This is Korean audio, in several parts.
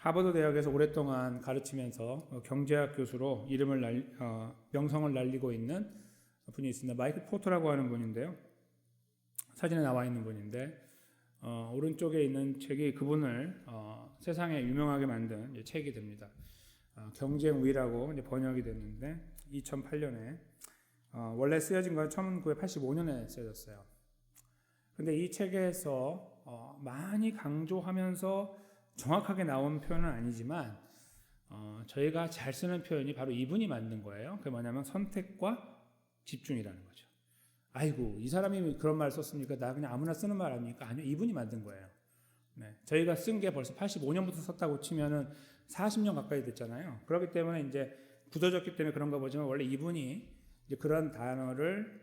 하버드 대학에서 오랫동안 가르치면서 경제학 교수로 명성을 날리고 있는 분이 있습니다. 마이클 포터라고 하는 분인데요. 사진에 나와 있는 분인데 오른쪽에 있는 책이 그분을 세상에 유명하게 만든 책이 됩니다. 경쟁 우위라고 번역이 됐는데 2008년에 원래 쓰여진 건 1985년에 쓰여졌어요. 근데 이 책에서 많이 강조하면서 정확하게 나온 표현은 아니지만 저희가 잘 쓰는 표현이 바로 이분이 만든 거예요. 그게 뭐냐면 선택과 집중이라는 거죠. 아이고 이 사람이 그런 말 썼습니까? 나 그냥 아무나 쓰는 말 아닙니까? 아니요, 이분이 만든 거예요. 네, 저희가 쓴 게 벌써 85년부터 썼다고 치면은 40년 가까이 됐잖아요. 그렇기 때문에 이제 굳어졌기 때문에 그런가 보지만 원래 이분이 이제 그런 단어를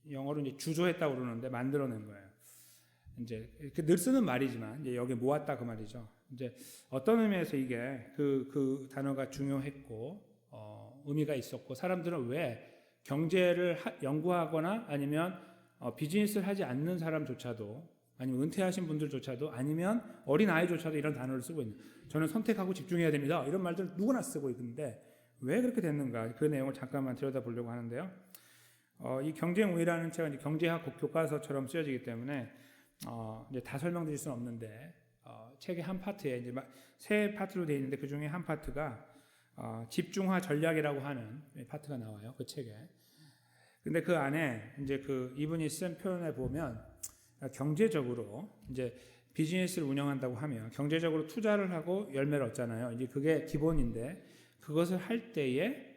영어로 이제 주조했다고 그러는데 만들어낸 거예요. 이제 이렇게 늘 쓰는 말이지만 이제 여기 모았다 그 말이죠. 이제 어떤 의미에서 이게 그 단어가 중요했고 의미가 있었고 사람들은 왜 경제를 연구하거나 아니면 비즈니스를 하지 않는 사람조차도 아니면 은퇴하신 분들조차도 아니면 어린 아이조차도 이런 단어를 쓰고 있는 저는 선택하고 집중해야 됩니다. 이런 말들 누구나 쓰고 있는데 왜 그렇게 됐는가 그 내용을 잠깐만 들여다보려고 하는데요. 이 경쟁 우위라는 책은 경제학 교과서처럼 쓰여지기 때문에 이제 다 설명드릴 수는 없는데 책의 한 파트에 이제 세 파트로 되어 있는데 그 중에 한 파트가 집중화 전략이라고 하는 파트가 나와요. 그 책에. 근데 그 안에 이제 이분이 쓴 표현에 보면 경제적으로 이제 비즈니스를 운영한다고 하면 경제적으로 투자를 하고 열매를 얻잖아요. 이제 그게 기본인데 그것을 할 때에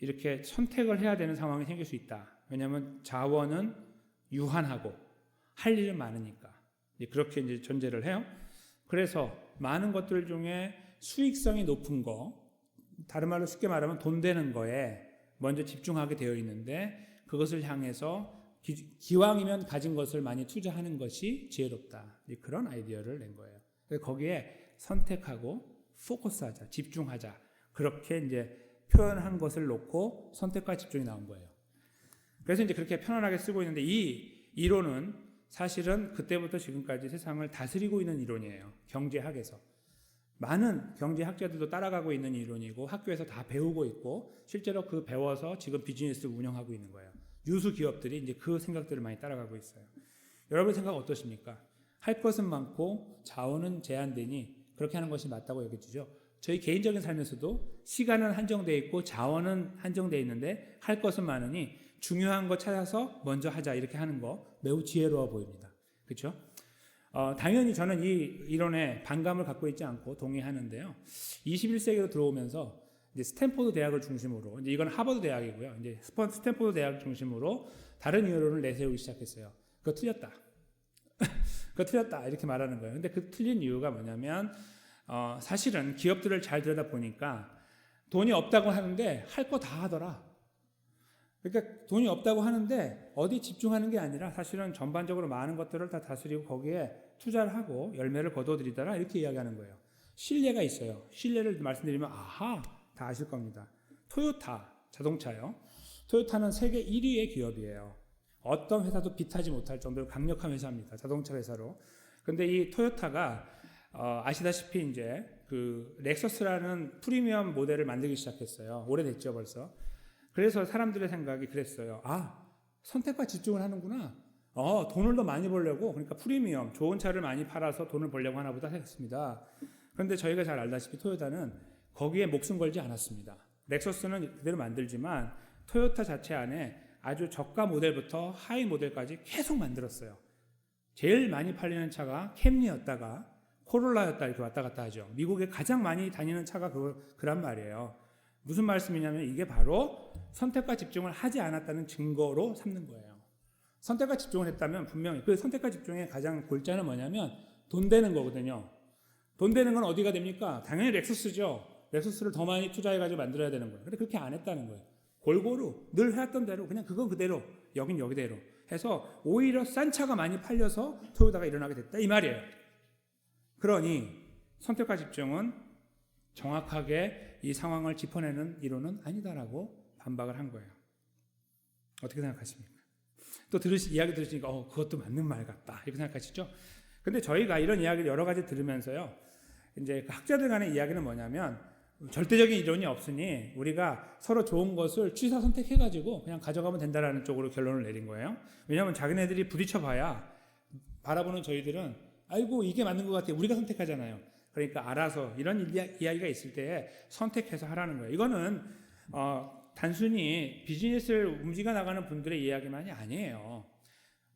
이렇게 선택을 해야 되는 상황이 생길 수 있다. 왜냐하면 자원은 유한하고 할 일은 많으니까. 그렇게 이제 전제를 해요. 그래서 많은 것들 중에 수익성이 높은 거, 다른 말로 쉽게 말하면 돈 되는 거에 먼저 집중하게 되어 있는데 그것을 향해서 기왕이면 가진 것을 많이 투자하는 것이 지혜롭다. 그런 아이디어를 낸 거예요. 그래서 거기에 선택하고 포커스하자, 집중하자. 그렇게 이제 표현한 것을 놓고 선택과 집중이 나온 거예요. 그래서 이제 그렇게 편안하게 쓰고 있는데 이 이론은 사실은 그때부터 지금까지 세상을 다스리고 있는 이론이에요. 경제학에서. 많은 경제학자들도 따라가고 있는 이론이고 학교에서 다 배우고 있고 실제로 그 배워서 지금 비즈니스를 운영하고 있는 거예요. 유수 기업들이 이제 그 생각들을 많이 따라가고 있어요. 여러분 생각 어떠십니까? 할 것은 많고 자원은 제한되니 그렇게 하는 것이 맞다고 여겨지죠. 저희 개인적인 삶에서도 시간은 한정되어 있고 자원은 한정되어 있는데 할 것은 많으니 중요한 거 찾아서 먼저 하자 이렇게 하는 거 매우 지혜로워 보입니다. 그렇죠? 당연히 저는 이 이론에 반감을 갖고 있지 않고 동의하는데요. 21세기로 들어오면서 이제 스탠포드 대학을 중심으로 이제 이건 하버드 대학이고요. 이제 스탠포드 대학을 중심으로 다른 이론을 내세우기 시작했어요. 그거 틀렸다. 그거 틀렸다 이렇게 말하는 거예요. 근데 그 틀린 이유가 뭐냐면 사실은 기업들을 잘 들여다 보니까 돈이 없다고 하는데 할 거 다 하더라. 그러니까 돈이 없다고 하는데 어디 집중하는 게 아니라 사실은 전반적으로 많은 것들을 다 다스리고 거기에 투자를 하고 열매를 거둬들이더라 이렇게 이야기하는 거예요. 신뢰가 있어요. 신뢰를 말씀드리면 아하 다 아실 겁니다. 토요타 자동차요. 토요타는 세계 1위의 기업이에요. 어떤 회사도 비타지 못할 정도로 강력한 회사입니다. 자동차 회사로. 근데 이 토요타가 아시다시피 이제 그 렉서스라는 프리미엄 모델을 만들기 시작했어요. 오래됐죠 벌써. 그래서 사람들의 생각이 그랬어요. 선택과 집중을 하는구나. 돈을 더 많이 벌려고 그러니까 프리미엄 좋은 차를 많이 팔아서 돈을 벌려고 하나 보다 했습니다. 그런데 저희가 잘 알다시피 토요타는 거기에 목숨 걸지 않았습니다. 렉서스는 그대로 만들지만 토요타 자체 안에 아주 저가 모델부터 하이 모델까지 계속 만들었어요. 제일 많이 팔리는 차가 캠리였다가 코롤라였다 이렇게 왔다 갔다 하죠. 미국에 가장 많이 다니는 차가 그란 말이에요. 무슨 말씀이냐면 이게 바로 선택과 집중을 하지 않았다는 증거로 삼는 거예요. 선택과 집중을 했다면 분명히 그 선택과 집중의 가장 골자는 뭐냐면 돈 되는 거거든요. 돈 되는 건 어디가 됩니까? 당연히 렉서스죠. 렉서스를 더 많이 투자해가지고 만들어야 되는 거예요. 근데 그렇게 안 했다는 거예요. 골고루 늘 해왔던 대로 그냥 그건 그대로 여긴 여기대로 해서 오히려 싼 차가 많이 팔려서 토요타가 일어나게 됐다 이 말이에요. 그러니 선택과 집중은 정확하게 이 상황을 짚어내는 이론은 아니다라고 반박을 한 거예요. 어떻게 생각하십니까? 또 이야기 들으시니까 그것도 맞는 말 같다 이렇게 생각하시죠? 근데 저희가 이런 이야기를 여러 가지 들으면서요, 이제 그 학자들 간의 이야기는 뭐냐면 절대적인 이론이 없으니 우리가 서로 좋은 것을 취사 선택해가지고 그냥 가져가면 된다라는 쪽으로 결론을 내린 거예요. 왜냐하면 자기네들이 부딪혀봐야 바라보는 저희들은 아이고 이게 맞는 것 같아 우리가 선택하잖아요. 그러니까 알아서 이런 이야기가 있을 때 선택해서 하라는 거예요. 이거는 단순히 비즈니스를 움직여 나가는 분들의 이야기만이 아니에요.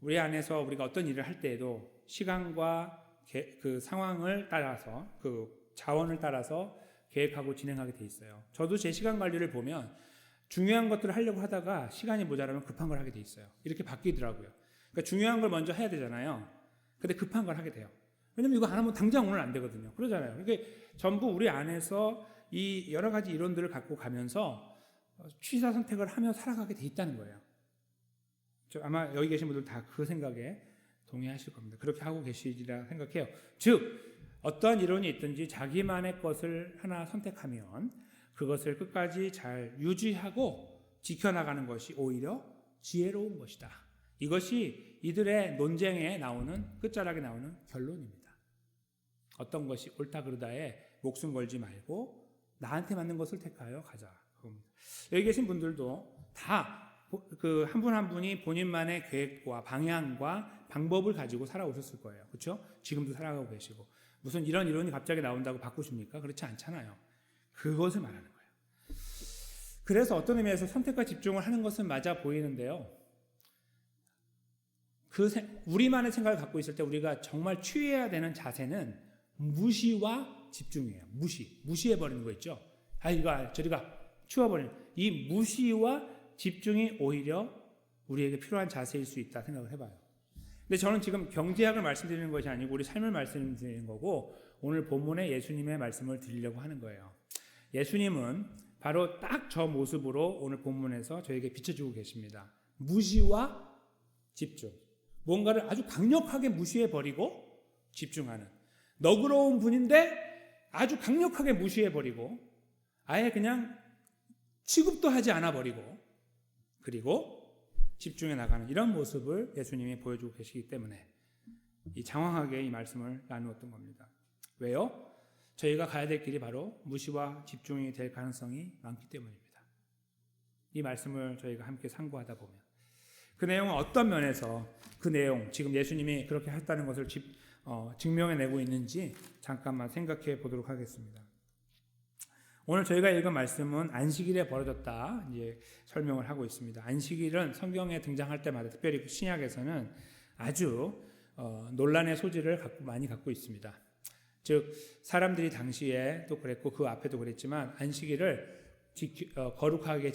우리 안에서 우리가 어떤 일을 할 때에도 시간과 그 상황을 따라서 그 자원을 따라서 계획하고 진행하게 돼 있어요. 저도 제 시간 관리를 보면 중요한 것들을 하려고 하다가 시간이 모자라면 급한 걸 하게 돼 있어요. 이렇게 바뀌더라고요. 그러니까 중요한 걸 먼저 해야 되잖아요. 근데 급한 걸 하게 돼요. 왜냐면 이거 안 하면 당장 오늘 안 되거든요. 그러잖아요. 이게 전부 우리 안에서 이 여러 가지 이론들을 갖고 가면서 취사 선택을 하며 살아가게 돼 있다는 거예요. 아마 여기 계신 분들 다 그 생각에 동의하실 겁니다. 그렇게 하고 계시리라 생각해요. 즉 어떠한 이론이 있든지 자기만의 것을 하나 선택하면 그것을 끝까지 잘 유지하고 지켜나가는 것이 오히려 지혜로운 것이다. 이것이 이들의 논쟁에 나오는 끝자락에 나오는 결론입니다. 어떤 것이 옳다 그르다에 목숨 걸지 말고 나한테 맞는 것을 택하여 가자. 여기 계신 분들도 다 그 한 분 한 분이 본인만의 계획과 방향과 방법을 가지고 살아오셨을 거예요. 그렇죠? 지금도 살아가고 계시고 무슨 이런 이론이 갑자기 나온다고 바꾸십니까? 그렇지 않잖아요. 그것을 말하는 거예요. 그래서 어떤 의미에서 선택과 집중을 하는 것은 맞아 보이는데요. 우리만의 생각을 갖고 있을 때 우리가 정말 취해야 되는 자세는 무시와 집중이에요. 무시해버리는 거 있죠. 이거 저리가 치워버리는 이 무시와 집중이 오히려 우리에게 필요한 자세일 수 있다 생각을 해봐요. 근데 저는 지금 경제학을 말씀드리는 것이 아니고 우리 삶을 말씀드리는 거고 오늘 본문에 예수님의 말씀을 드리려고 하는 거예요. 예수님은 바로 딱 저 모습으로 오늘 본문에서 저에게 비춰주고 계십니다. 무시와 집중. 뭔가를 아주 강력하게 무시해버리고 집중하는 너그러운 분인데 아주 강력하게 무시해버리고 아예 그냥 취급도 하지 않아버리고 그리고 집중해 나가는 이런 모습을 예수님이 보여주고 계시기 때문에 이 장황하게 이 말씀을 나누었던 겁니다. 왜요? 저희가 가야 될 길이 바로 무시와 집중이 될 가능성이 많기 때문입니다. 이 말씀을 저희가 함께 상고하다 보면 그 내용은 어떤 면에서 그 내용 지금 예수님이 그렇게 했다는 것을 증명해내고 있는지 잠깐만 생각해 보도록 하겠습니다. 오늘 저희가 읽은 말씀은 안식일에 벌어졌다 이제 설명을 하고 있습니다. 안식일은 성경에 등장할 때마다 특별히 신약에서는 아주 논란의 소지를 많이 갖고 있습니다. 즉 사람들이 당시에 또 그랬고 그 앞에도 그랬지만 안식일을 거룩하게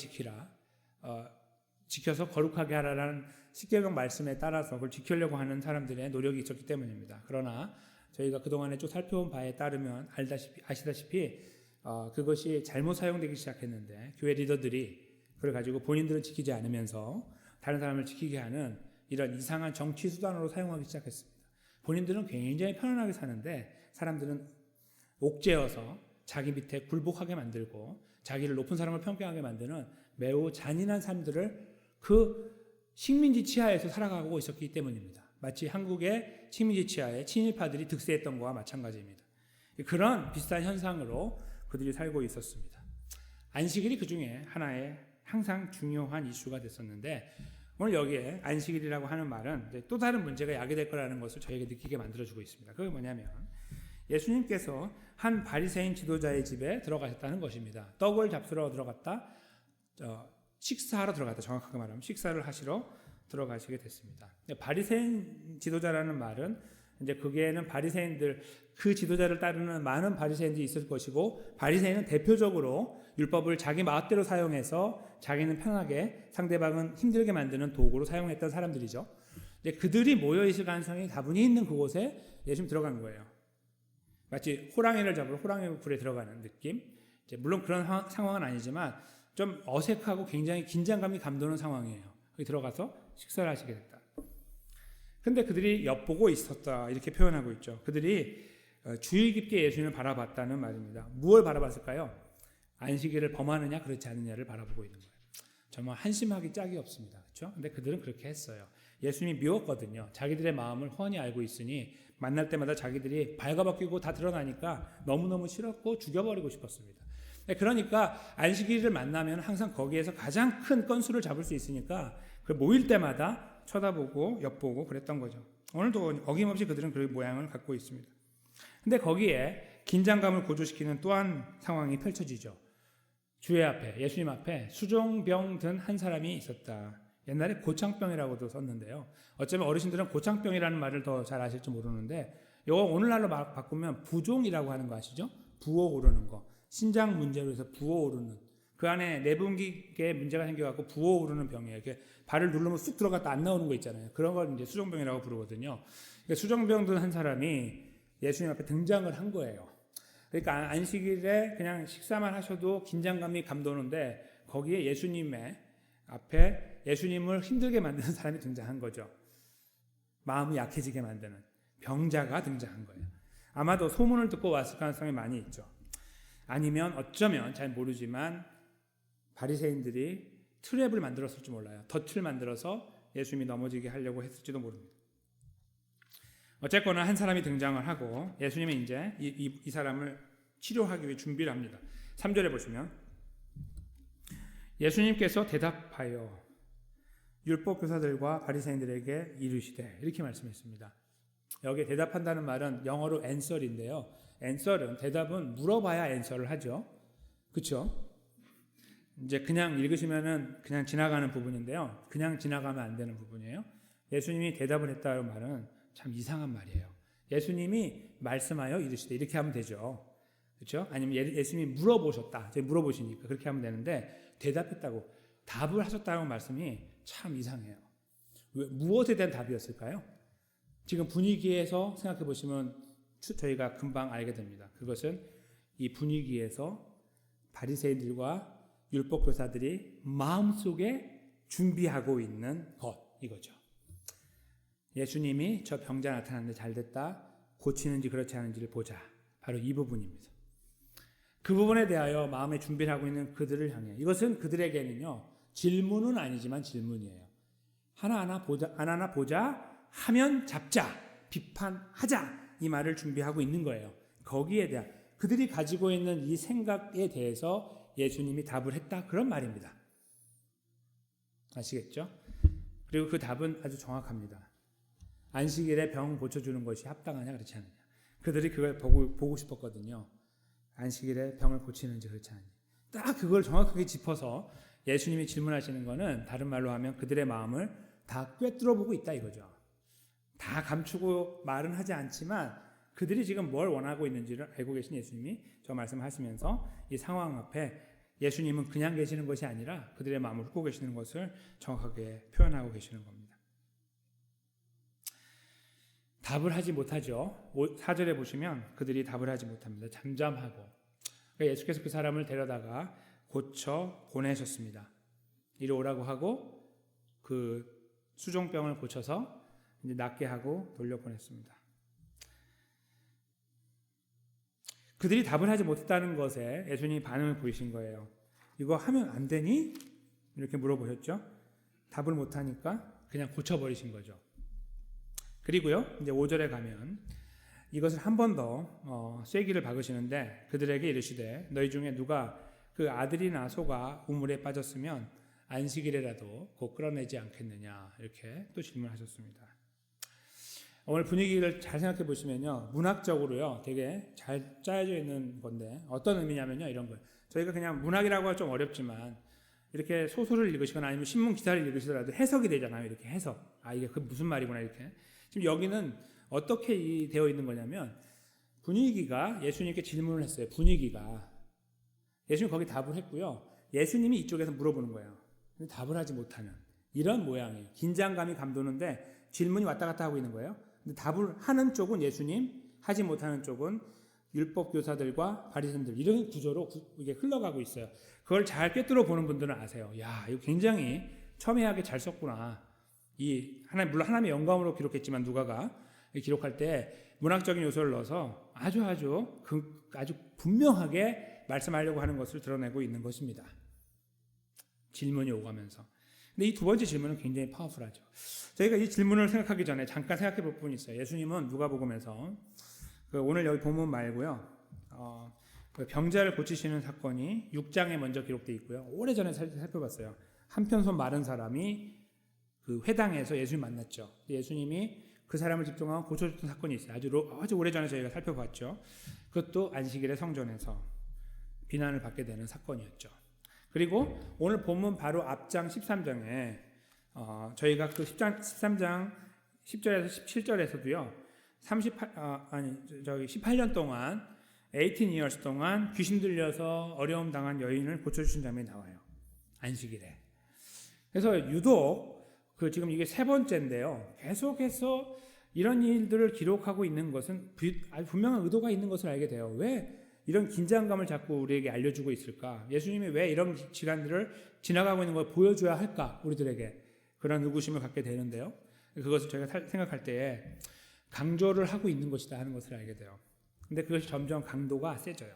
지켜서 거룩하게 하라는 십계명 말씀에 따라서 그걸 지키려고 하는 사람들의 노력이 있었기 때문입니다. 그러나 저희가 그동안에 쭉 살펴본 바에 따르면 아시다시피 그것이 잘못 사용되기 시작했는데 교회 리더들이 그걸 가지고 본인들은 지키지 않으면서 다른 사람을 지키게 하는 이런 이상한 정치 수단으로 사용하기 시작했습니다. 본인들은 굉장히 편안하게 사는데 사람들은 옥죄어서 자기 밑에 굴복하게 만들고 자기를 높은 사람을 평가하게 만드는 매우 잔인한 삶들을 그 식민지 치하에서 살아가고 있었기 때문입니다. 마치 한국의 식민지 치하에 친일파들이 득세했던 것과 마찬가지입니다. 그런 비슷한 현상으로 그들이 살고 있었습니다. 안식일이 그 중에 하나의 항상 중요한 이슈가 됐었는데 오늘 여기에 안식일이라고 하는 말은 또 다른 문제가 야기될 거라는 것을 저에게 느끼게 만들어주고 있습니다. 그게 뭐냐면 예수님께서 한 바리새인 지도자의 집에 들어가셨다는 것입니다. 떡을 잡수러 들어갔다, 식사하러 들어갔다, 정확하게 말하면 식사를 하시러 들어가시게 됐습니다. 바리새인 지도자라는 말은 이제 거기에는 바리새인들 그 지도자를 따르는 많은 바리새인들이 있을 것이고 바리새인은 대표적으로 율법을 자기 마음대로 사용해서 자기는 편하게 상대방은 힘들게 만드는 도구로 사용했던 사람들이죠. 이제 그들이 모여 있을 가능성이 다분히 있는 그곳에 예수님 들어간 거예요. 마치 호랑이를 잡으러 호랑이 굴에 들어가는 느낌. 이제 물론 그런 상황은 아니지만 좀 어색하고 굉장히 긴장감이 감도는 상황이에요. 거기 들어가서 식사를 하시게 됐다. 근데 그들이 엿보고 있었다 이렇게 표현하고 있죠. 그들이 주의 깊게 예수님을 바라봤다는 말입니다. 무엇을 바라봤을까요? 안식일을 범하느냐 그렇지 않느냐를 바라보고 있는 거예요. 정말 한심하기 짝이 없습니다. 그렇죠? 근데 그들은 그렇게 했어요. 예수님이 미웠거든요. 자기들의 마음을 훤히 알고 있으니 만날 때마다 자기들이 발가벗기고 다 드러나니까 너무너무 싫었고 죽여버리고 싶었습니다. 그러니까 안식일을 만나면 항상 거기에서 가장 큰 건수를 잡을 수 있으니까 그 모일 때마다 쳐다보고 엿보고 그랬던 거죠. 오늘도 어김없이 그들은 그 모양을 갖고 있습니다. 근데 거기에 긴장감을 고조시키는 또 한 상황이 펼쳐지죠. 주의 앞에, 예수님 앞에 수종병 든 한 사람이 있었다. 옛날에 고창병이라고도 썼는데요. 어쩌면 어르신들은 고창병이라는 말을 더 잘 아실지 모르는데 이거 오늘날로 바꾸면 부종이라고 하는 거 아시죠? 부어 오르는 거. 신장 문제로 해서 부어 오르는. 그 안에 내분기에 문제가 생겨갖고 부어 오르는 병이에요. 이렇게 발을 누르면 쑥 들어갔다 안 나오는 거 있잖아요. 그런 걸 이제 수종병이라고 부르거든요. 그러니까 수종병 든 한 사람이 예수님 앞에 등장을 한 거예요. 그러니까 안식일에 그냥 식사만 하셔도 긴장감이 감도는데 거기에 예수님의 앞에 예수님을 힘들게 만드는 사람이 등장한 거죠. 마음이 약해지게 만드는 병자가 등장한 거예요. 아마도 소문을 듣고 왔을 가능성이 많이 있죠. 아니면 어쩌면 잘 모르지만 바리새인들이 트랩을 만들었을지 몰라요. 덫을 만들어서 예수님이 넘어지게 하려고 했을지도 모릅니다. 어쨌거나 한 사람이 등장을 하고 예수님이 이제 이 사람을 치료하기 위해 준비를 합니다. 3절에 보시면 예수님께서 대답하여 율법 교사들과 바리새인들에게 이르시되 이렇게 말씀했습니다. 여기 대답한다는 말은 영어로 answer인데요. answer은 대답은 물어봐야 answer를 하죠. 그렇죠? 이제 그냥 읽으시면은 그냥 지나가는 부분인데요. 그냥 지나가면 안 되는 부분이에요. 예수님이 대답을 했다는 말은 참 이상한 말이에요. 예수님이 말씀하여 이르시되 이렇게 하면 되죠. 그렇죠? 아니면 예수님이 물어보셨다. 물어보시니까 그렇게 하면 되는데 대답했다고 답을 하셨다는 말씀이 참 이상해요. 무엇에 대한 답이었을까요? 지금 분위기에서 생각해 보시면 저희가 금방 알게 됩니다. 그것은 이 분위기에서 바리새인들과 율법 교사들이 마음속에 준비하고 있는 것 이거죠. 예수님이 저 병자 나타났는데 잘됐다. 고치는지 그렇지 않은지를 보자. 바로 이 부분입니다. 그 부분에 대하여 마음의 준비를 하고 있는 그들을 향해 이것은 그들에게는요. 질문은 아니지만 질문이에요. 하나하나 보자 하면 잡자 비판하자 이 말을 준비하고 있는 거예요. 거기에 대한 그들이 가지고 있는 이 생각에 대해서 예수님이 답을 했다 그런 말입니다. 아시겠죠? 그리고 그 답은 아주 정확합니다. 안식일에 병 고쳐주는 것이 합당하냐 그렇지 않느냐. 그들이 그걸 보고 싶었거든요. 안식일에 병을 고치는지 그렇지 않느냐. 딱 그걸 정확하게 짚어서 예수님이 질문하시는 것은 다른 말로 하면 그들의 마음을 다 꿰뚫어 보고 있다 이거죠. 다 감추고 말은 하지 않지만 그들이 지금 뭘 원하고 있는지를 알고 계신 예수님이 저 말씀하시면서 이 상황 앞에 예수님은 그냥 계시는 것이 아니라 그들의 마음을 훑고 계시는 것을 정확하게 표현하고 계시는 겁니다. 답을 하지 못하죠. 4절에 보시면 그들이 답을 하지 못합니다. 잠잠하고. 그러니까 예수께서 그 사람을 데려다가 고쳐 보내셨습니다. 이리 오라고 하고 그 수종병을 고쳐서 이제 낫게 하고 돌려보냈습니다. 그들이 답을 하지 못했다는 것에 예수님이 반응을 보이신 거예요. 이거 하면 안 되니? 이렇게 물어보셨죠. 답을 못하니까 그냥 고쳐버리신 거죠. 그리고요, 이제 5절에 가면 이것을 한 번 더 쐐기를 박으시는데 그들에게 이르시되 너희 중에 누가 그 아들이나 소가 우물에 빠졌으면 안식일에라도 곧 끌어내지 않겠느냐 이렇게 또 질문하셨습니다. 오늘 분위기를 잘 생각해 보시면요, 문학적으로요 되게 잘 짜여져 있는 건데 어떤 의미냐면요 이런 거예요. 저희가 그냥 문학이라고 하면 좀 어렵지만 이렇게 소설을 읽으시거나 아니면 신문 기사를 읽으시더라도 해석이 되잖아요. 이렇게 해석. 아 이게 그 무슨 말이구나 이렇게. 지금 여기는 어떻게 되어 있는 거냐면 분위기가 예수님께 질문을 했어요. 분위기가 예수님 거기 답을 했고요. 예수님이 이쪽에서 물어보는 거예요. 근데 답을 하지 못하는 이런 모양이에요. 긴장감이 감도는데 질문이 왔다 갔다 하고 있는 거예요. 근데 답을 하는 쪽은 예수님, 하지 못하는 쪽은 율법 교사들과 바리새인들 이런 구조로 이게 흘러가고 있어요. 그걸 잘 꿰뚫어 보는 분들은 아세요. 야, 이거 굉장히 첨예하게 잘 썼구나. 물론 하나님의 영감으로 기록했지만 누가가 기록할 때 문학적인 요소를 넣어서 아주 분명하게 말씀하려고 하는 것을 드러내고 있는 것입니다. 질문이 오가면서. 근데 이 두 번째 질문은 굉장히 파워풀하죠. 저희가 이 질문을 생각하기 전에 잠깐 생각해 볼 부분이 있어요. 예수님은 누가복음에서 오늘 여기 본문 말고요. 그 병자를 고치시는 사건이 6장에 먼저 기록되어 있고요. 오래전에 살펴봤어요. 한편 손 마른 사람이 그 회당에서 예수님 만났죠. 예수님이 그 사람을 집중하고 고쳐줬던 사건이 있어요. 아주 오래전에 저희가 살펴봤죠. 그것도 안식일의 성전에서 비난을 받게 되는 사건이었죠. 그리고 오늘 본문 바로 앞장 13장에 저희가 그 13장 10절에서 17절에서도요. 18년 동안 18 years 동안 귀신 들려서 어려움 당한 여인을 고쳐주신 장면이 나와요. 안식일에. 그래서 유독 지금 이게 세 번째인데요. 계속해서 이런 일들을 기록하고 있는 것은 분명한 의도가 있는 것을 알게 돼요. 왜 이런 긴장감을 자꾸 우리에게 알려주고 있을까? 예수님이 왜 이런 시간들을 지나가고 있는 걸 보여줘야 할까? 우리들에게 그런 의구심을 갖게 되는데요. 그것을 저희가 생각할 때에 강조를 하고 있는 것이다 하는 것을 알게 돼요. 근데 그것이 점점 강도가 세져요.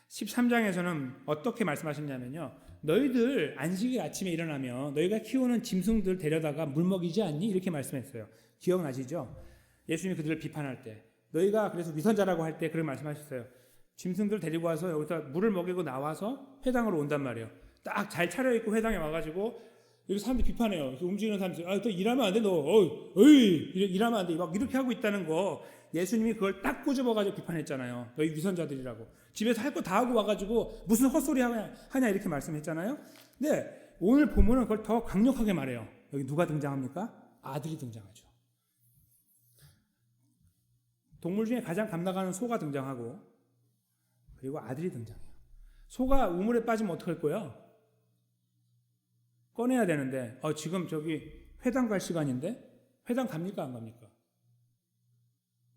13장에서는 어떻게 말씀하셨냐면요. 너희들 안식일 아침에 일어나면 너희가 키우는 짐승들 데려다가 물 먹이지 않니? 이렇게 말씀했어요. 기억나시죠? 예수님이 그들을 비판할 때 너희가 그래서 위선자라고 할 때 그런 말씀하셨어요. 짐승들 데리고 와서 여기서 물을 먹이고 나와서 회당으로 온단 말이에요. 딱 잘 차려입고 회당에 와가지고 여기 사람들이 비판해요. 움직이는 사람들이 또 일하면 안 돼. 너 일하면 안 돼. 막 이렇게 하고 있다는 거 예수님이 그걸 딱 꼬집어가지고 비판했잖아요. 너희 위선자들이라고. 집에서 할 거 다 하고 와가지고 무슨 헛소리 하냐 이렇게 말씀했잖아요. 근데 오늘 보면은 그걸 더 강력하게 말해요. 여기 누가 등장합니까? 아들이 등장하죠. 동물 중에 가장 감나가는 소가 등장하고 그리고 아들이 등장해요. 소가 우물에 빠지면 어떡할 거야? 꺼내야 되는데 지금 저기 회당 갈 시간인데 회당 갑니까 안 갑니까?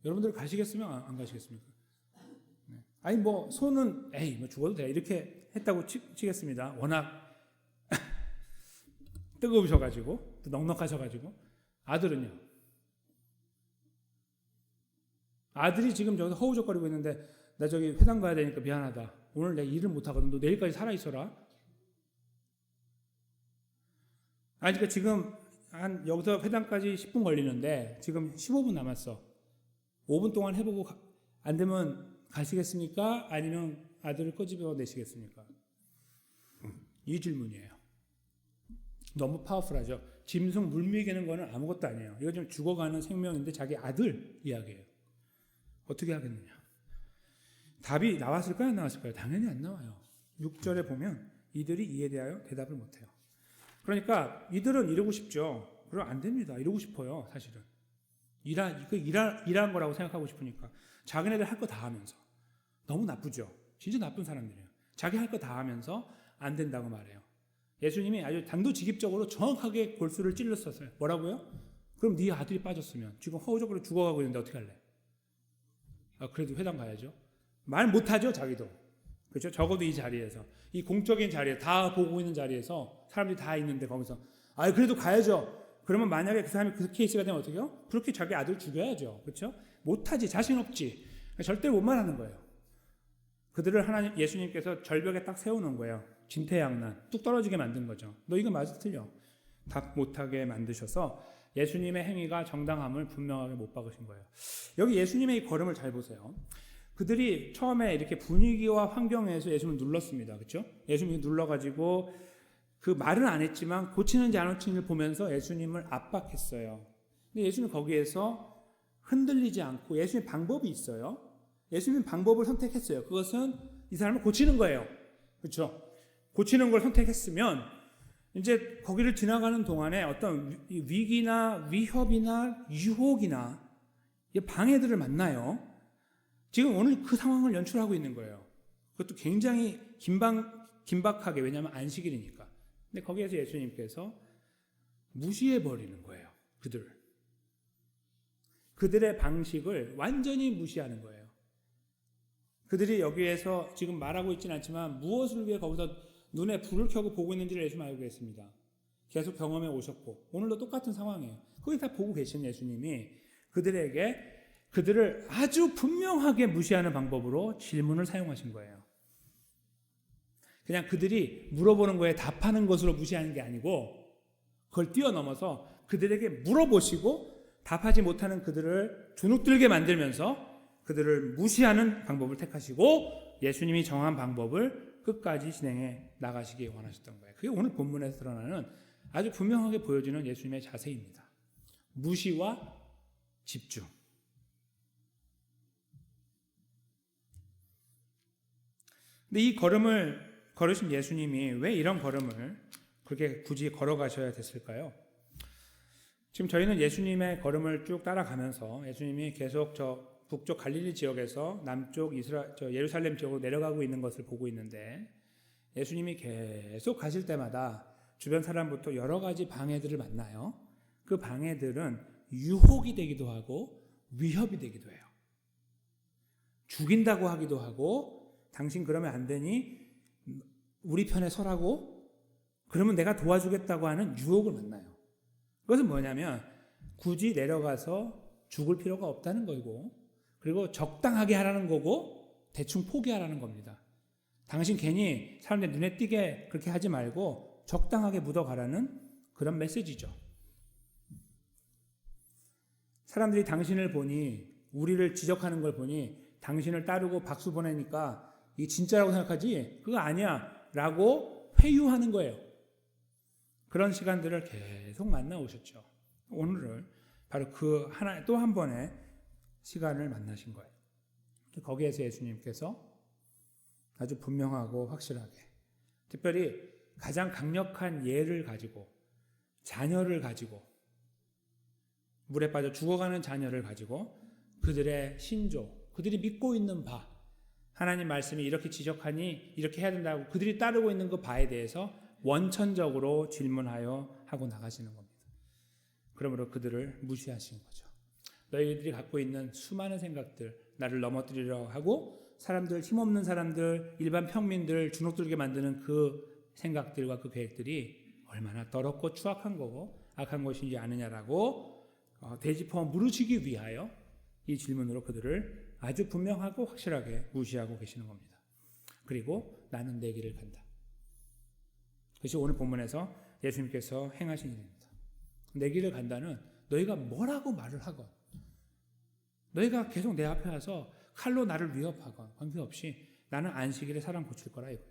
여러분들 가시겠으면 안 가시겠습니까? 네. 아니 뭐 소는 뭐 죽어도 돼 이렇게 했다고 치겠습니다. 워낙 뜨거우셔가지고 또 넉넉하셔가지고. 아들은요? 아들이 지금 저기서 허우적거리고 있는데 나 저기 회당 가야 되니까 미안하다. 오늘 내 일을 못 하거든. 너 내일까지 살아 있어라. 그러니까 지금 여기서 회당까지 10분 걸리는데 지금 15분 남았어. 5분 동안 해보고 안 되면 가시겠습니까? 아니면 아들을 꼬집어 내시겠습니까? 이 질문이에요. 너무 파워풀하죠. 짐승 물미기는 거는 아무것도 아니에요. 이거 좀 죽어가는 생명인데 자기 아들 이야기예요. 어떻게 하겠느냐? 답이 나왔을까요? 안 나왔을까요? 당연히 안 나와요. 6절에 보면 이들이 이에 대하여 대답을 못해요. 그러니까 이들은 이러고 싶죠. 그럼 안 됩니다. 이러고 싶어요. 사실은. 일한 거라고 생각하고 싶으니까. 자기네들 할 거 다 하면서. 너무 나쁘죠. 진짜 나쁜 사람들이에요. 자기 할 거 다 하면서 안 된다고 말해요. 예수님이 아주 단도직입적으로 정확하게 골수를 찔렀었어요. 뭐라고요? 그럼 네 아들이 빠졌으면 지금 허우적으로 죽어가고 있는데 어떻게 할래? 그래도 회당 가야죠. 말 못하죠. 자기도. 그렇죠? 적어도 이 자리에서. 이 공적인 자리에 다 보고 있는 자리에서 사람들이 다 있는데 거기서 그래도 가야죠. 그러면 만약에 그 사람이 그 케이스가 되면 어떻게 해요? 그렇게 자기 아들 죽여야죠. 그렇죠? 못하지. 자신 없지. 절대 못 말하는 거예요. 그들을 예수님께서 절벽에 딱 세우는 거예요. 진퇴양난. 뚝 떨어지게 만든 거죠. 너 이거 맞아 틀려. 답 못하게 만드셔서 예수님의 행위가 정당함을 분명하게 못 박으신 거예요. 여기 예수님의 이 걸음을 잘 보세요. 그들이 처음에 이렇게 분위기와 환경에서 예수님을 눌렀습니다. 그렇죠? 예수님이 눌러가지고 그 말은 안 했지만 고치는지 안 고치는지를 보면서 예수님을 압박했어요. 근데 예수님은 거기에서 흔들리지 않고 예수님 방법이 있어요. 예수님 방법을 선택했어요. 그것은 이 사람을 고치는 거예요. 그렇죠? 고치는 걸 선택했으면 이제 거기를 지나가는 동안에 어떤 위기나 위협이나 유혹이나 방해들을 만나요. 지금 오늘 그 상황을 연출하고 있는 거예요. 그것도 굉장히 긴박하게. 왜냐하면 안식일이니까. 근데 거기에서 예수님께서 무시해버리는 거예요. 그들의 방식을 완전히 무시하는 거예요. 그들이 여기에서 지금 말하고 있지는 않지만 무엇을 위해 거기서 눈에 불을 켜고 보고 있는지를 예수님 알고 계십니다. 계속 경험해 오셨고 오늘도 똑같은 상황이에요. 거기 다 보고 계신 예수님이 그들을 아주 분명하게 무시하는 방법으로 질문을 사용하신 거예요. 그냥 그들이 물어보는 거에 답하는 것으로 무시하는 게 아니고 그걸 뛰어넘어서 그들에게 물어보시고 답하지 못하는 그들을 주눅들게 만들면서 그들을 무시하는 방법을 택하시고 예수님이 정한 방법을 끝까지 진행해 나가시기 원하셨던 거예요. 그게 오늘 본문에서 드러나는 아주 분명하게 보여지는 예수님의 자세입니다. 무시와 집중. 근데 이 걸음을 걸으신 예수님이 왜 이런 걸음을 그렇게 굳이 걸어가셔야 됐을까요? 지금 저희는 예수님의 걸음을 쭉 따라가면서 예수님이 계속 저 북쪽 갈릴리 지역에서 남쪽 예루살렘 지역으로 내려가고 있는 것을 보고 있는데 예수님이 계속 가실 때마다 주변 사람부터 여러 가지 방해들을 만나요. 그 방해들은 유혹이 되기도 하고 위협이 되기도 해요. 죽인다고 하기도 하고 당신 그러면 안 되니 우리 편에 서라고 그러면 내가 도와주겠다고 하는 유혹을 만나요. 그것은 뭐냐면 굳이 내려가서 죽을 필요가 없다는 거고 그리고 적당하게 하라는 거고 대충 포기하라는 겁니다. 당신 괜히 사람들 눈에 띄게 그렇게 하지 말고 적당하게 묻어가라는 그런 메시지죠. 사람들이 당신을 보니 우리를 지적하는 걸 보니 당신을 따르고 박수 보내니까 이게 진짜라고 생각하지? 그거 아니야 라고 회유하는 거예요. 그런 시간들을 계속 만나오셨죠. 오늘은 바로 그 하나 또 한 번의 시간을 만나신 거예요. 거기에서 예수님께서 아주 분명하고 확실하게 특별히 가장 강력한 예를 가지고 자녀를 가지고 물에 빠져 죽어가는 자녀를 가지고 그들의 신조, 그들이 믿고 있는 바 하나님 말씀이 이렇게 지적하니 이렇게 해야 된다고 그들이 따르고 있는 그 바에 대해서 원천적으로 질문하여 하고 나가시는 겁니다. 그러므로 그들을 무시하신 거죠. 너희들이 갖고 있는 수많은 생각들 나를 넘어뜨리려 하고 사람들 힘없는 사람들 일반 평민들 주눅들게 만드는 그 생각들과 그 계획들이 얼마나 더럽고 추악한 거고 악한 것이지 않느냐라고 되짚어 물으시기 위하여 이 질문으로 그들을 아주 분명하고 확실하게 무시하고 계시는 겁니다. 그리고 나는 내 길을 간다. 그것이 오늘 본문에서 예수님께서 행하신 일입니다. 내 길을 간다는 너희가 뭐라고 말을 하건 너희가 계속 내 앞에 와서 칼로 나를 위협하건 관계없이 나는 안식일에 사람 고칠 거라 이거예요.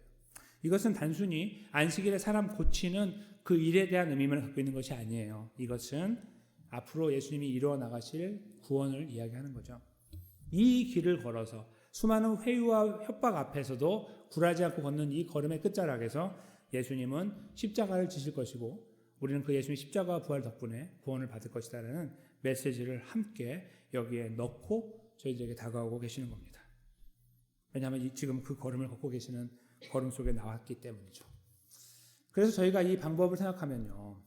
이것은 단순히 안식일에 사람 고치는 그 일에 대한 의미를 갖고 있는 것이 아니에요. 이것은 앞으로 예수님이 이루어 나가실 구원을 이야기하는 거죠. 이 길을 걸어서 수많은 회유와 협박 앞에서도 굴하지 않고 걷는 이 걸음의 끝자락에서 예수님은 십자가를 지실 것이고 우리는 그 예수님의 십자가 부활 덕분에 구원을 받을 것이다라는 메시지를 함께 여기에 넣고 저희들에게 다가오고 계시는 겁니다. 왜냐하면 지금 그 걸음을 걷고 계시는 걸음 속에 나왔기 때문이죠. 그래서 저희가 이 방법을 생각하면요.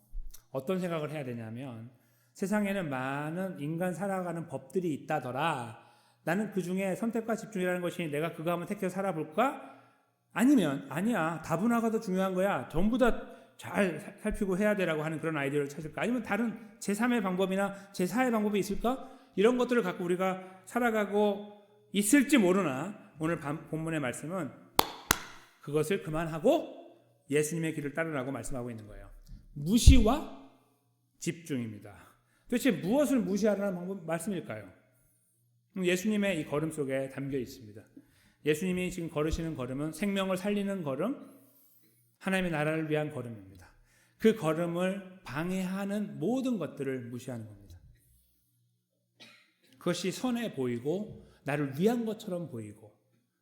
어떤 생각을 해야 되냐면 세상에는 많은 인간 살아가는 법들이 있다더라. 나는 그 중에 선택과 집중이라는 것이 내가 그거 한번 택해서 살아볼까? 아니면 아니야. 다분화가 더 중요한 거야. 전부 다 잘 살피고 해야 되라고 하는 그런 아이디어를 찾을까? 아니면 다른 제3의 방법이나 제4의 방법이 있을까? 이런 것들을 갖고 우리가 살아가고 있을지 모르나 오늘 본문의 말씀은 그것을 그만하고 예수님의 길을 따르라고 말씀하고 있는 거예요. 무시와 집중입니다. 도대체 무엇을 무시하라는 방법 말씀일까요? 예수님의 이 걸음 속에 담겨 있습니다. 예수님이 지금 걸으시는 걸음은 생명을 살리는 걸음, 하나님의 나라를 위한 걸음입니다. 그 걸음을 방해하는 모든 것들을 무시하는 겁니다. 그것이 선해 보이고 나를 위한 것처럼 보이고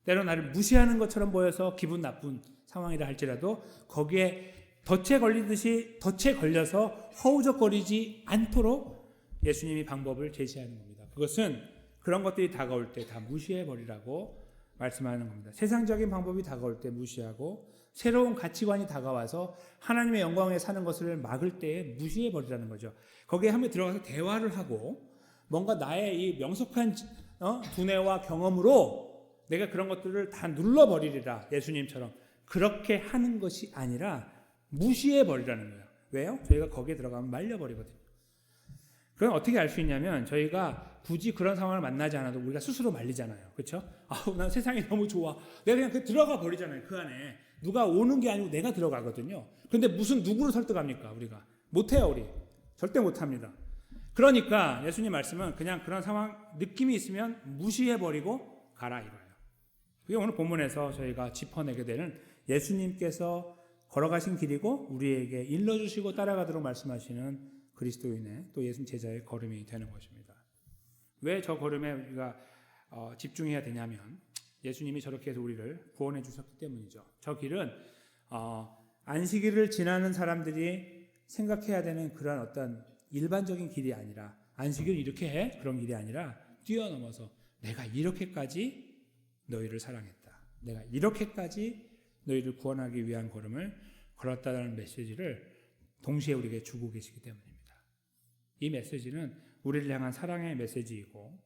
때로 나를 무시하는 것처럼 보여서 기분 나쁜 상황이라 할지라도 거기에 덫에 걸리듯이 덫에 걸려서 허우적거리지 않도록 예수님이 방법을 제시하는 겁니다. 그것은 그런 것들이 다가올 때 다 무시해버리라고 말씀하는 겁니다. 세상적인 방법이 다가올 때 무시하고 새로운 가치관이 다가와서 하나님의 영광에 사는 것을 막을 때에 무시해버리라는 거죠. 거기에 한번 들어가서 대화를 하고 뭔가 나의 이 명석한 두뇌와 경험으로 내가 그런 것들을 다 눌러버리리라. 예수님처럼 그렇게 하는 것이 아니라 무시해버리라는 거예요. 왜요? 저희가 거기에 들어가면 말려버리거든요. 그건 어떻게 알 수 있냐면 저희가 굳이 그런 상황을 만나지 않아도 우리가 스스로 말리잖아요. 그렇죠? 아우 난 세상이 너무 좋아. 내가 그냥 들어가 버리잖아요. 그 안에. 누가 오는 게 아니고 내가 들어가거든요. 근데 무슨 누구를 설득합니까? 우리가. 못해요, 우리. 절대 못합니다. 그러니까 예수님 말씀은 그냥 그런 상황, 느낌이 있으면 무시해버리고 가라 이거예요. 그게 오늘 본문에서 저희가 짚어내게 되는 예수님께서 걸어가신 길이고 우리에게 일러주시고 따라가도록 말씀하시는 그리스도인의 또 예수님 제자의 걸음이 되는 것입니다. 왜 저 걸음에 우리가 집중해야 되냐면 예수님이 저렇게 해서 우리를 구원해 주셨기 때문이죠. 저 길은 안식일을 지나는 사람들이 생각해야 되는 그런 어떤 일반적인 길이 아니라 안식일을 이렇게 해? 그런 길이 아니라 뛰어넘어서 내가 이렇게까지 너희를 사랑했다. 내가 이렇게까지 너희를 구원하기 위한 걸음을 걸었다는 메시지를 동시에 우리에게 주고 계시기 때문입니다. 이 메시지는 우리를 향한 사랑의 메시지이고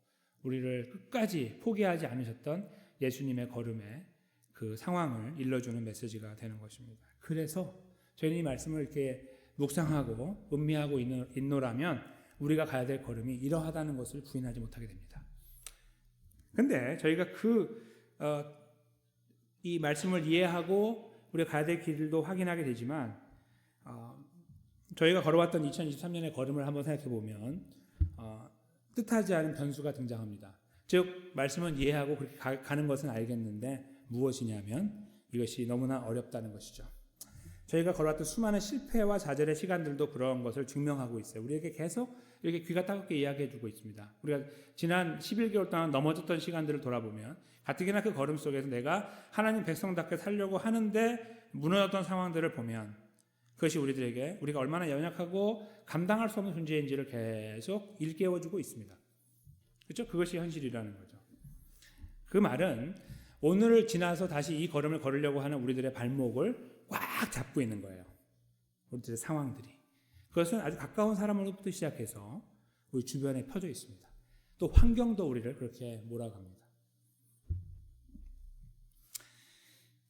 우리를 끝까지 포기하지 않으셨던 예수님의 걸음의 그 상황을 일러주는 메시지가 되는 것입니다. 그래서 저희는 이 말씀을 이렇게 묵상하고 음미하고 있노라면 우리가 가야 될 걸음이 이러하다는 것을 부인하지 못하게 됩니다. 근데 저희가 이 말씀을 이해하고 우리가 가야 될 길도 확인하게 되지만 저희가 걸어왔던 2023년의 걸음을 한번 생각해 보면 뜻하지 않은 변수가 등장합니다. 즉 말씀은 이해하고 그렇게 가는 것은 알겠는데 무엇이냐면 이것이 너무나 어렵다는 것이죠. 저희가 걸어왔던 수많은 실패와 좌절의 시간들도 그런 것을 증명하고 있어요. 우리에게 계속 이렇게 귀가 따갑게 이야기해주고 있습니다. 우리가 지난 11개월 동안 넘어졌던 시간들을 돌아보면 가뜩이나 그 걸음 속에서 내가 하나님 백성답게 살려고 하는데 무너졌던 상황들을 보면 그것이 우리들에게 우리가 얼마나 연약하고 감당할 수 없는 존재인지를 계속 일깨워주고 있습니다. 그렇죠? 그것이 현실이라는 거죠. 그 말은 오늘을 지나서 다시 이 걸음을 걸으려고 하는 우리들의 발목을 꽉 잡고 있는 거예요. 우리들의 상황들이. 그것은 아주 가까운 사람으로부터 시작해서 우리 주변에 펴져 있습니다. 또 환경도 우리를 그렇게 몰아갑니다.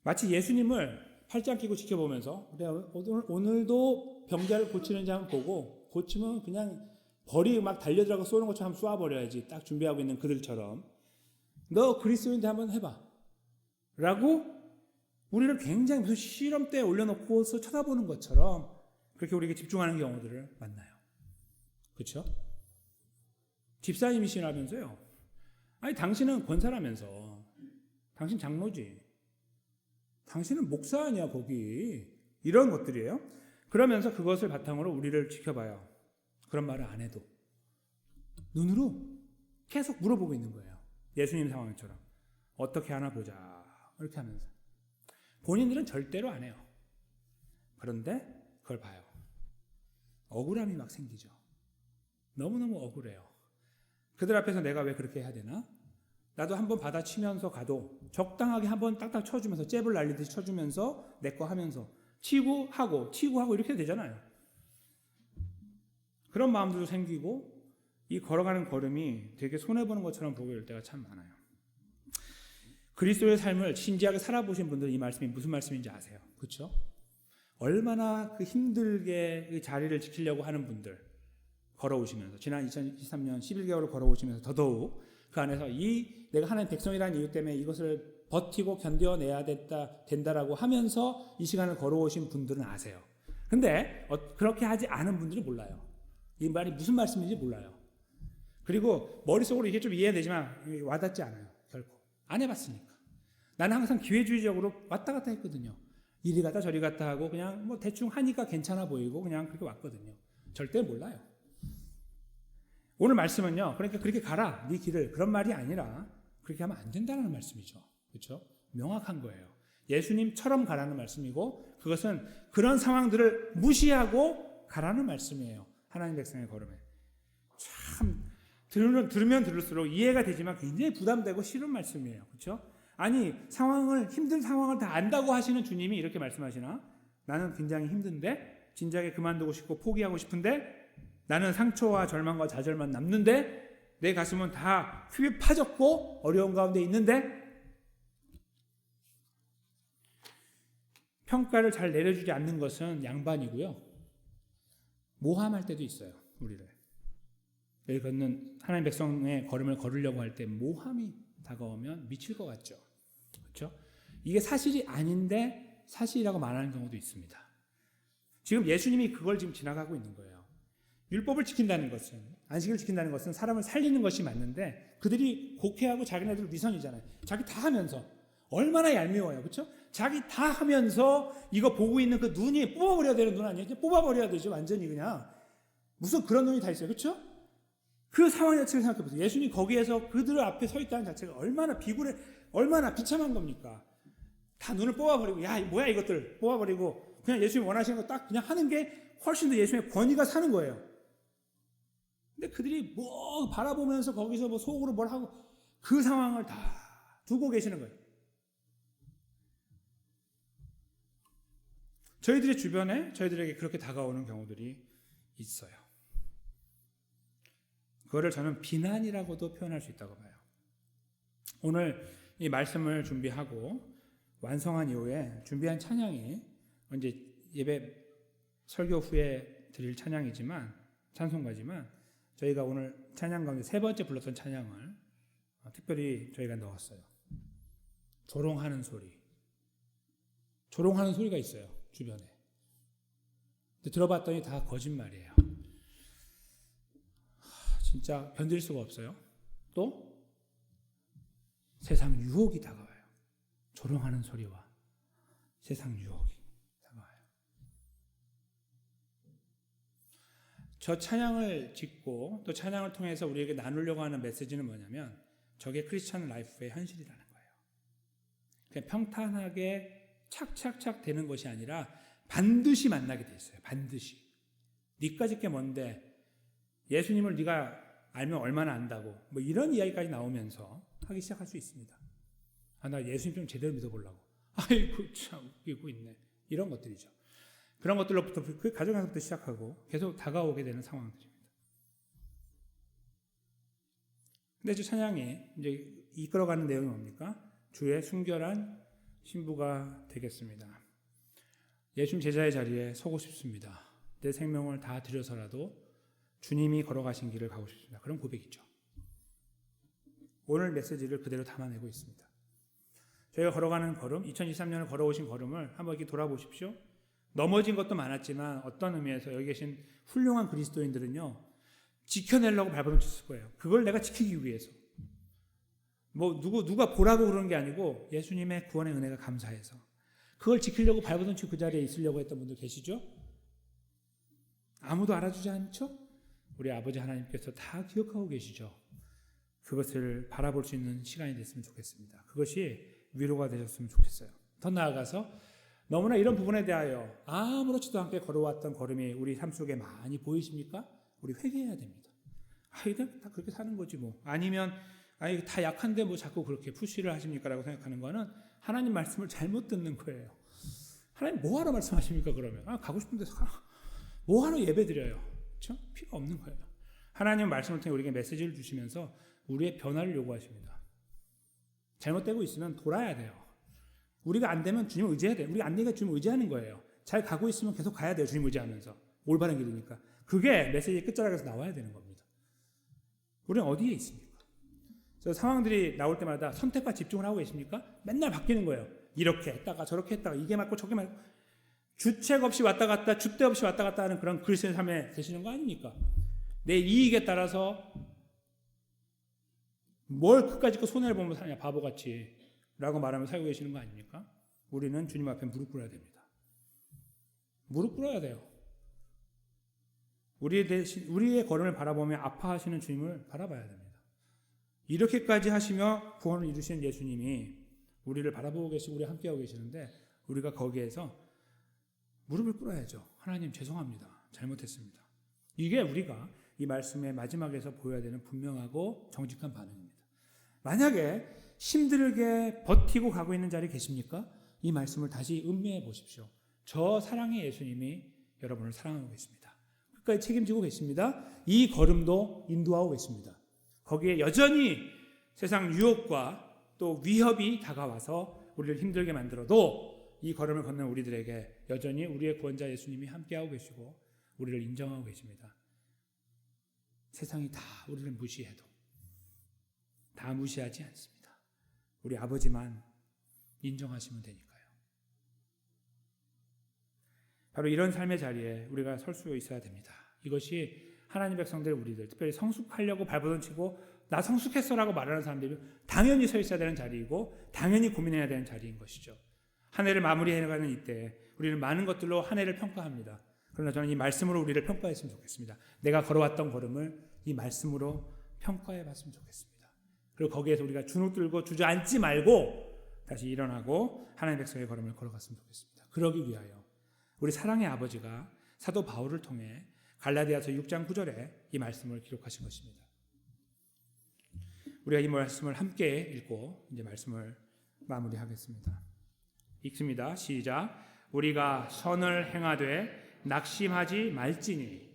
마치 예수님을 팔짱 끼고 지켜보면서 오늘도 병자를 고치는지 한번 보고 고치면 그냥 벌이 막 달려들어가고 쏘는 것처럼 쏘아버려야지 딱 준비하고 있는 그들처럼 너 그리스도인데 한번 해봐 라고 우리를 굉장히 무슨 실험대에 올려놓고서 쳐다보는 것처럼 그렇게 우리에게 집중하는 경우들을 만나요. 그렇죠? 집사님이시라면서요. 아니 당신은 권사라면서 당신 장로지. 당신은 목사 아니야 거기. 이런 것들이에요. 그러면서 그것을 바탕으로 우리를 지켜봐요. 그런 말을 안 해도 눈으로 계속 물어보고 있는 거예요. 예수님 상황처럼 어떻게 하나 보자 이렇게 하면서 본인들은 절대로 안 해요. 그런데 그걸 봐요. 억울함이 막 생기죠. 너무너무 억울해요. 그들 앞에서 내가 왜 그렇게 해야 되나? 나도 한번 받아치면서 가도 적당하게 한번 딱딱 쳐주면서 잽을 날리듯이 쳐주면서 내 거 하면서 치고 하고 이렇게 되잖아요. 그런 마음들도 생기고 이 걸어가는 걸음이 되게 손해보는 것처럼 보일 때가 참 많아요. 그리스도의 삶을 진지하게 살아보신 분들은 이 말씀이 무슨 말씀인지 아세요. 그렇죠? 얼마나 그 힘들게 그 자리를 지키려고 하는 분들 걸어오시면서 지난 2023년 11개월을 걸어오시면서 더더욱 그 안에서 내가 하나님 백성이라는 이유 때문에 이것을 버티고 견뎌내야 된다라고 하면서 이 시간을 걸어오신 분들은 아세요. 근데 그렇게 하지 않은 분들은 몰라요. 이 말이 무슨 말씀인지 몰라요. 그리고 머릿속으로 이게 좀 이해되지만 와닿지 않아요. 결코. 안 해봤으니까. 나는 항상 기회주의적으로 왔다 갔다 했거든요. 이리 갔다 저리 갔다 하고 그냥 뭐 대충 하니까 괜찮아 보이고 그냥 그렇게 왔거든요. 절대 몰라요. 오늘 말씀은요. 그러니까 그렇게 가라. 네 길을. 그런 말이 아니라 그렇게 하면 안 된다는 말씀이죠. 그렇죠? 명확한 거예요. 예수님처럼 가라는 말씀이고 그것은 그런 상황들을 무시하고 가라는 말씀이에요. 하나님 백성의 걸음에. 참 들으면 들을수록 이해가 되지만 굉장히 부담되고 싫은 말씀이에요. 그렇죠? 아니 힘든 상황을 다 안다고 하시는 주님이 이렇게 말씀하시나? 나는 굉장히 힘든데 진작에 그만두고 싶고 포기하고 싶은데 나는 상처와 절망과 좌절만 남는데 내 가슴은 다 휘에 파졌고 어려운 가운데 있는데 평가를 잘 내려주지 않는 것은 양반이고요. 모함할 때도 있어요. 우리를. 여기 걷는 하나님 백성의 걸음을 걸으려고 할 때 모함이 다가오면 미칠 것 같죠. 그렇죠? 이게 사실이 아닌데 사실이라고 말하는 경우도 있습니다. 지금 예수님이 그걸 지금 지나가고 있는 거예요. 율법을 지킨다는 것은, 안식을 지킨다는 것은 사람을 살리는 것이 맞는데 그들이 곡해하고 자기네들 위선이잖아요. 자기 다 하면서 얼마나 얄미워요. 그렇죠? 자기 다 하면서 이거 보고 있는 그 눈이 뽑아버려야 되는 눈 아니에요? 뽑아버려야 되죠. 완전히 그냥. 무슨 그런 눈이 다 있어요. 그렇죠? 그 상황 자체를 생각해 보세요. 예수님이 거기에서 그들 앞에 서 있다는 자체가 얼마나 얼마나 비참한 겁니까? 다 눈을 뽑아버리고, 야, 뭐야 이것들 뽑아버리고 그냥 예수님이 원하시는 거 딱 그냥 하는 게 훨씬 더 예수님의 권위가 사는 거예요. 근데 그들이 뭐 바라보면서 거기서 뭐 속으로 뭘 하고 그 상황을 다 두고 계시는 거예요. 저희들의 주변에 저희들에게 그렇게 다가오는 경우들이 있어요. 그거를 저는 비난이라고도 표현할 수 있다고 봐요. 오늘 이 말씀을 준비하고 완성한 이후에 준비한 찬양이 이제 예배 설교 후에 드릴 찬송가지만 저희가 오늘 찬양 가운데 세 번째 불렀던 찬양을 특별히 저희가 넣었어요. 조롱하는 소리. 조롱하는 소리가 있어요. 주변에. 근데 들어봤더니 다 거짓말이에요. 진짜 견딜 수가 없어요. 또 세상 유혹이 다가와요. 조롱하는 소리와 세상 유혹이 다가와요. 저 찬양을 짓고 또 찬양을 통해서 우리에게 나누려고 하는 메시지는 뭐냐면 저게 크리스천 라이프의 현실이라는 거예요. 그냥 평탄하게 착착착 되는 것이 아니라 반드시 만나게 돼 있어요. 반드시. 니까짓 게 뭔데 예수님을 네가 알면 얼마나 안다고 뭐 이런 이야기까지 나오면서 하기 시작할 수 있습니다. 나 예수님 좀 제대로 믿어보려고. 아이고 참 웃기고 있네. 이런 것들이죠. 그런 것들로부터 그 가정에서부터 시작하고 계속 다가오게 되는 상황들입니다. 근데 저 찬양이 이제 이끌어가는 내용이 뭡니까? 주의 순결한 신부가 되겠습니다. 예수님 제자의 자리에 서고 싶습니다. 내 생명을 다 들여서라도 주님이 걸어가신 길을 가고 싶습니다. 그런 고백이죠. 오늘 메시지를 그대로 담아내고 있습니다. 저희가 걸어가는 걸음, 2023년을 걸어오신 걸음을 한번 이렇게 돌아보십시오. 넘어진 것도 많았지만 어떤 의미에서 여기 계신 훌륭한 그리스도인들은요, 지켜내려고 발버둥쳤을 거예요. 그걸 내가 지키기 위해서. 뭐 누가 보라고 그러는 게 아니고 예수님의 구원의 은혜가 감사해서 그걸 지키려고 발버둥치고 그 자리에 있으려고 했던 분들 계시죠? 아무도 알아주지 않죠? 우리 아버지 하나님께서 다 기억하고 계시죠? 그것을 바라볼 수 있는 시간이 됐으면 좋겠습니다. 그것이 위로가 되셨으면 좋겠어요. 더 나아가서 너무나 이런 부분에 대하여 아무렇지도 않게 걸어왔던 걸음이 우리 삶 속에 많이 보이십니까? 우리 회개해야 됩니다. 이들 다 그렇게 사는 거지 뭐. 아니면 다 약한데 뭐 자꾸 그렇게 푸시를 하십니까? 라고 생각하는 거는 하나님 말씀을 잘못 듣는 거예요. 하나님 뭐하러 말씀하십니까? 그러면 가고 싶은 데서 가. 뭐하러 예배 드려요? 그렇죠? 필요 없는 거예요. 하나님 말씀을 통해 우리에게 메시지를 주시면서 우리의 변화를 요구하십니다. 잘못되고 있으면 돌아야 돼요. 우리가 안 되면 주님을 의지해야 돼요. 우리가 안 되니까 주님을 의지하는 거예요. 잘 가고 있으면 계속 가야 돼요. 주님 의지하면서. 올바른 길이니까. 그게 메시지의 끝자락에서 나와야 되는 겁니다. 우리는 어디에 있습니까? 저 상황들이 나올 때마다 선택과 집중을 하고 계십니까? 맨날 바뀌는 거예요. 이렇게 했다가 저렇게 했다가 이게 맞고 저게 맞고 주책 없이 왔다 갔다 줏대 없이 왔다 갔다 하는 그런 그리스도의 삶에 계시는 거 아닙니까? 내 이익에 따라서 뭘 끝까지 그 손해를 보면서 사냐 바보같이 라고 말하며 살고 계시는 거 아닙니까? 우리는 주님 앞에 무릎 꿇어야 됩니다. 무릎 꿇어야 돼요. 우리의 걸음을 바라보며 아파하시는 주님을 바라봐야 됩니다. 이렇게까지 하시며 구원을 이루시는 예수님이 우리를 바라보고 계시고 우리 함께하고 계시는데 우리가 거기에서 무릎을 꿇어야죠. 하나님 죄송합니다. 잘못했습니다. 이게 우리가 이 말씀의 마지막에서 보여야 되는 분명하고 정직한 반응입니다. 만약에 힘들게 버티고 가고 있는 자리에 계십니까? 이 말씀을 다시 음미해 보십시오. 저 사랑의 예수님이 여러분을 사랑하고 계십니다. 끝까지 책임지고 계십니다. 이 걸음도 인도하고 계십니다. 거기에 여전히 세상 유혹과 또 위협이 다가와서 우리를 힘들게 만들어도 이 걸음을 걷는 우리들에게 여전히 우리의 구원자 예수님이 함께하고 계시고 우리를 인정하고 계십니다. 세상이 다 우리를 무시해도 다 무시하지 않습니다. 우리 아버지만 인정하시면 되니까요. 바로 이런 삶의 자리에 우리가 설 수 있어야 됩니다. 이것이 하나님 백성들 우리들, 특별히 성숙하려고 발버둥치고 나 성숙했어라고 말하는 사람들이 당연히 서 있어야 되는 자리이고 당연히 고민해야 되는 자리인 것이죠. 한 해를 마무리해가는 이때 우리는 많은 것들로 한 해를 평가합니다. 그러나 저는 이 말씀으로 우리를 평가했으면 좋겠습니다. 내가 걸어왔던 걸음을 이 말씀으로 평가해봤으면 좋겠습니다. 그리고 거기에서 우리가 주눅들고 주저앉지 말고 다시 일어나고 하나님의 백성의 걸음을 걸어갔으면 좋겠습니다. 그러기 위하여 우리 사랑의 아버지가 사도 바울을 통해 갈라디아서 6장 9절에 이 말씀을 기록하신 것입니다. 우리가 이 말씀을 함께 읽고 이제 말씀을 마무리하겠습니다. 읽습니다. 시작. 우리가 선을 행하되 낙심하지 말지니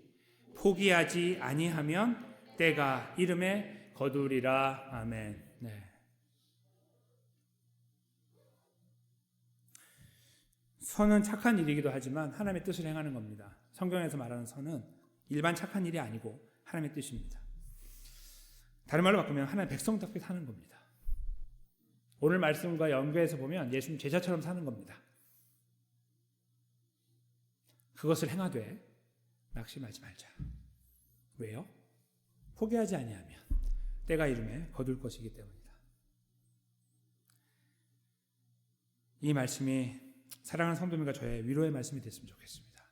포기하지 아니하면 때가 이름에 거두리라. 아멘. 네. 선은 착한 일이기도 하지만 하나님의 뜻을 행하는 겁니다. 성경에서 말하는 선은 일반 착한 일이 아니고 하나님의 뜻입니다. 다른 말로 바꾸면 하나님의 백성답게 사는 겁니다. 오늘 말씀과 연계해서 보면 예수님 제자처럼 사는 겁니다. 그것을 행하되 낙심하지 말자. 왜요? 포기하지 아니하면 때가 이름에 거둘 것이기 때문이다. 이 말씀이 사랑하는 성도님과 저의 위로의 말씀이 됐으면 좋겠습니다.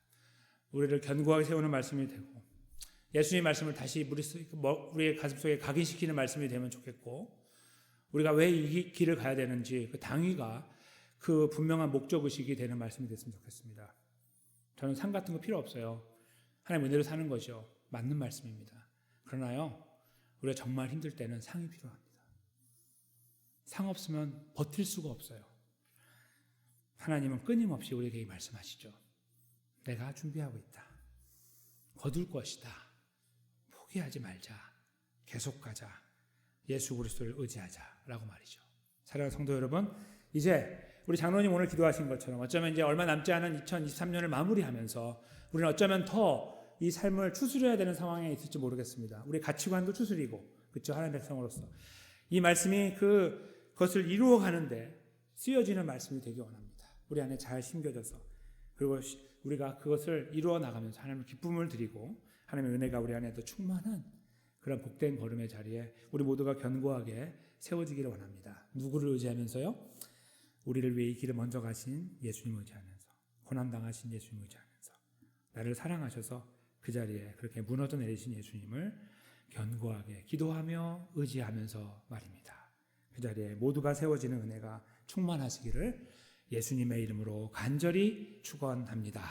우리를 견고하게 세우는 말씀이 되고 예수님의 말씀을 다시 우리의 가슴속에 각인시키는 말씀이 되면 좋겠고 우리가 왜 이 길을 가야 되는지 그 당위가 그 분명한 목적의식이 되는 말씀이 됐으면 좋겠습니다. 저는 상 같은 거 필요 없어요. 하나님 은혜로 사는 것이요. 맞는 말씀입니다. 그러나요, 우리가 정말 힘들 때는 상이 필요합니다. 상 없으면 버틸 수가 없어요. 하나님은 끊임없이 우리에게 말씀하시죠. 내가 준비하고 있다. 거둘 것이다. 포기하지 말자. 계속 가자. 예수 그리스도를 의지하자라고 말이죠. 사랑하는 성도 여러분, 이제 우리 장로님 오늘 기도하신 것처럼 어쩌면 이제 얼마 남지 않은 2023년을 마무리하면서 우리는 어쩌면 더 이 삶을 추스려야 되는 상황에 있을지 모르겠습니다. 우리 가치관도 추스리고, 그렇죠? 하나님의 백성으로서 이 말씀이 그것을 이루어가는데 쓰여지는 말씀이 되기 원합니다. 우리 안에 잘 심겨져서, 그리고 우리가 그것을 이루어 나가면서 하나님의 기쁨을 드리고 하나님의 은혜가 우리 안에 더 충만한 그런 복된 걸음의 자리에 우리 모두가 견고하게 세워지기를 원합니다. 누구를 의지하면서요? 우리를 위해 이 길을 먼저 가신 예수님 의지하면서, 고난당하신 예수님 의지하면서, 나를 사랑하셔서 그 자리에 그렇게 무너져 내리신 예수님을 견고하게 기도하며 의지하면서 말입니다. 그 자리에 모두가 세워지는 은혜가 충만하시기를 예수님의 이름으로 간절히 축원합니다.